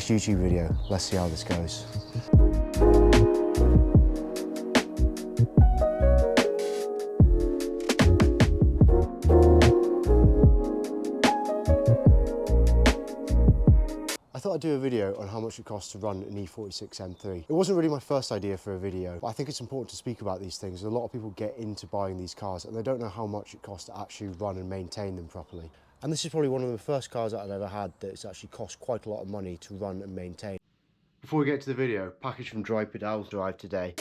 first YouTube video. Let's see how this goes. I thought I'd do a video on how much it costs to run an E46 M3. It wasn't really my first idea for a video, but I think it's important to speak about these things. A lot of people get into buying these cars and they don't know how much it costs to actually run and maintain them properly. And this is probably one of the first cars that I've ever had that's actually cost quite a lot of money to run and maintain. Before we get to the video, package from Dry Pedals arrived today.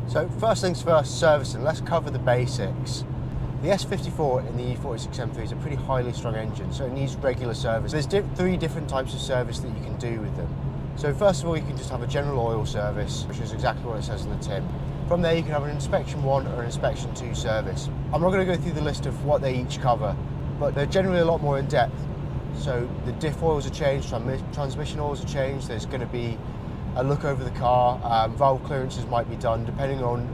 So first things first, servicing. Let's cover the basics. The S54 in the E46 M3 is a pretty highly strung engine, so it needs regular service. There's three different types of service that you can do with them. So first of all, you can just have a general oil service, which is exactly what it says in the tin. From there, you can have an inspection 1 or an inspection 2 service. I'm not going to go through the list of what they each cover, but they're generally a lot more in depth. So the diff oils are changed, transmission oils are changed, there's going to be a look over the car, valve clearances might be done depending on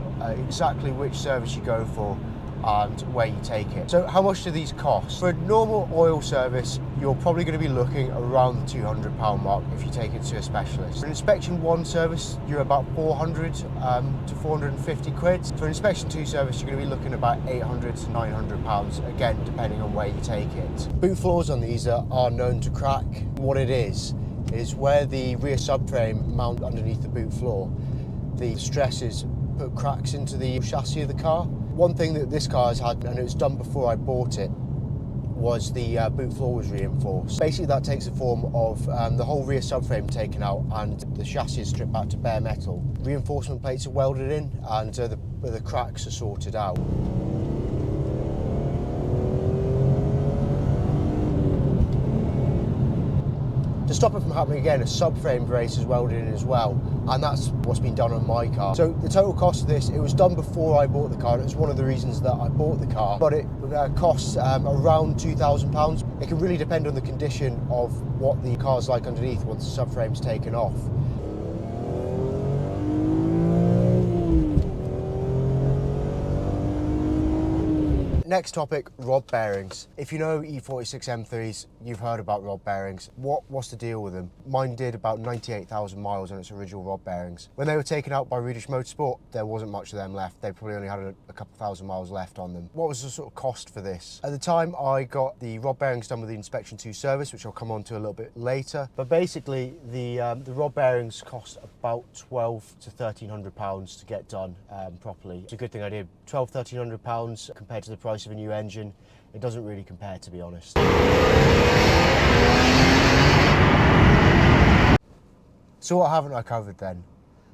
exactly which service you go for and where you take it. So how much do these cost? For a normal oil service, you're probably going to be looking around the £200 mark if you take it to a specialist. For an inspection 1 service, you're about 400 to 450 quid. For an inspection 2 service, you're going to be looking about 800 to 900 pounds, again depending on where you take it. Boot floors on these are known to crack. What it is where the rear subframe mount underneath the boot floor, the stresses put cracks into the chassis of the car. One thing that this car has had, and it was done before I bought it, was the boot floor was reinforced. Basically that takes the form of the whole rear subframe taken out and the chassis is stripped back to bare metal. Reinforcement plates are welded in and the cracks are sorted out. To stop it from happening again, a subframe brace is welded in as well, and that's what's been done on my car. So the total cost of this, it was done before I bought the car, and it was one of the reasons that I bought the car, but it costs around £2,000. It can really depend on the condition of what the car's like underneath once the subframe's taken off. Next topic, rod bearings. If you know E46 M3s, you've heard about rod bearings. What's the deal with them? Mine did about 98,000 miles on its original rod bearings. When they were taken out by Swedish Motorsport, there wasn't much of them left. They probably only had a couple thousand miles left on them. What was the sort of cost for this? At the time, I got the rod bearings done with the inspection 2 service, which I'll come on to a little bit later. But basically, the rod bearings cost about £1,200 to £1,300 to get done properly. It's a good thing I did. £1,200 compared to the price of a new engine, it doesn't really compare, to be honest. So what haven't I covered then?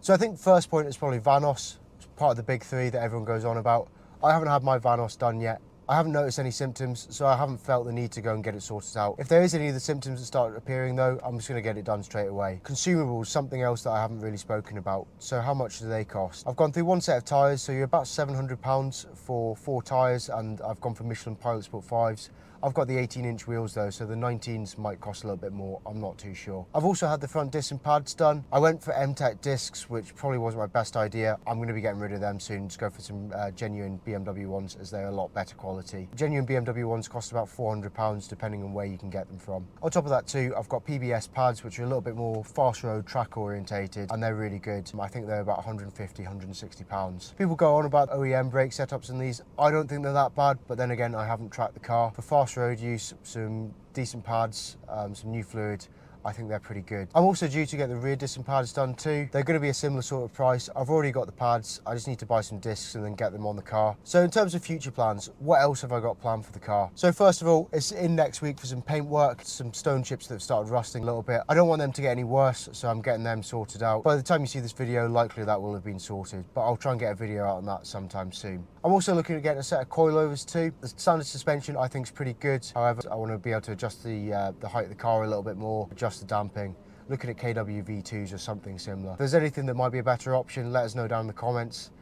So I think first point is probably Vanos, part of the big three that everyone goes on about. I haven't had my Vanos done yet. I haven't noticed any symptoms, so I haven't felt the need to go and get it sorted out. If there is any of the symptoms that start appearing though, I'm just gonna get it done straight away. Consumables, something else that I haven't really spoken about. So how much do they cost? I've gone through one set of tyres, so you're about £700 for 4 tyres, and I've gone for Michelin Pilot Sport 5s. I've got the 18-inch wheels though, so the 19s might cost a little bit more, I'm not too sure. I've also had the front disc and pads done. I went for M-Tech discs, which probably wasn't my best idea. I'm going to be getting rid of them soon, just go for some genuine BMW ones, as they're a lot better quality. Genuine BMW ones cost about £400, depending on where you can get them from. On top of that too, I've got PBS pads, which are a little bit more fast road track orientated, and they're really good. I think they're about £150, £160. People go on about OEM brake setups in these. I don't think they're that bad, but then again, I haven't tracked the car. For fast road use, some decent pads, some new fluid, I think they're pretty good. I'm also due to get the rear disc and pads done too. They're going to be a similar sort of price. I've already got the pads. I just need to buy some discs and then get them on the car. So in terms of future plans, what else have I got planned for the car? So first of all, it's in next week for some paint work, some stone chips that have started rusting a little bit. I don't want them to get any worse, so I'm getting them sorted out. By the time you see this video, likely that will have been sorted, but I'll try and get a video out on that sometime soon. I'm also looking at getting a set of coilovers too. The standard suspension I think is pretty good. However, I want to be able to adjust the height of the car a little bit more, adjust the damping. Looking at KW V2s or something similar. If there's anything that might be a better option, let us know down in the comments.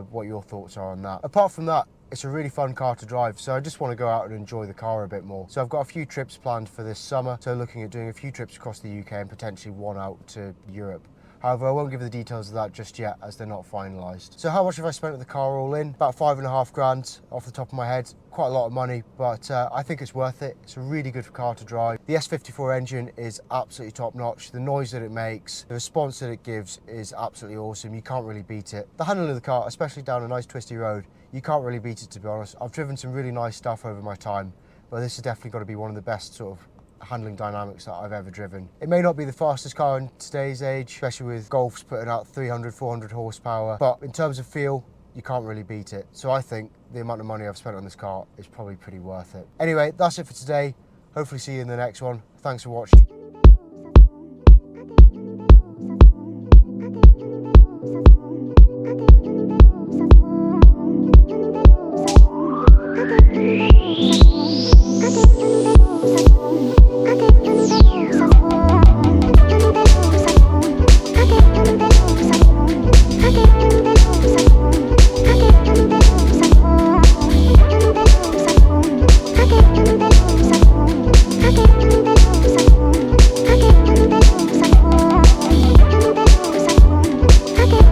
what your thoughts are on that. Apart from that, it's a really fun car to drive, so I just want to go out and enjoy the car a bit more. So I've got a few trips planned for this summer, so looking at doing a few trips across the UK and potentially one out to Europe. However, I won't give the details of that just yet as they're not finalised. So how much have I spent on the car all in? About 5.5 grand off the top of my head. Quite a lot of money, but I think it's worth it. It's a really good car to drive. The S54 engine is absolutely top notch. The noise that it makes, the response that it gives is absolutely awesome. You can't really beat it. The handling of the car, especially down a nice twisty road, you can't really beat it, to be honest. I've driven some really nice stuff over my time, but this has definitely got to be one of the best sort of handling dynamics that I've ever driven. It may not be the fastest car in today's age, especially with Golfs putting out 300, 400 horsepower, but in terms of feel, you can't really beat it. So I think the amount of money I've spent on this car is probably pretty worth it. Anyway, that's it for today. Hopefully see you in the next one. Thanks for watching.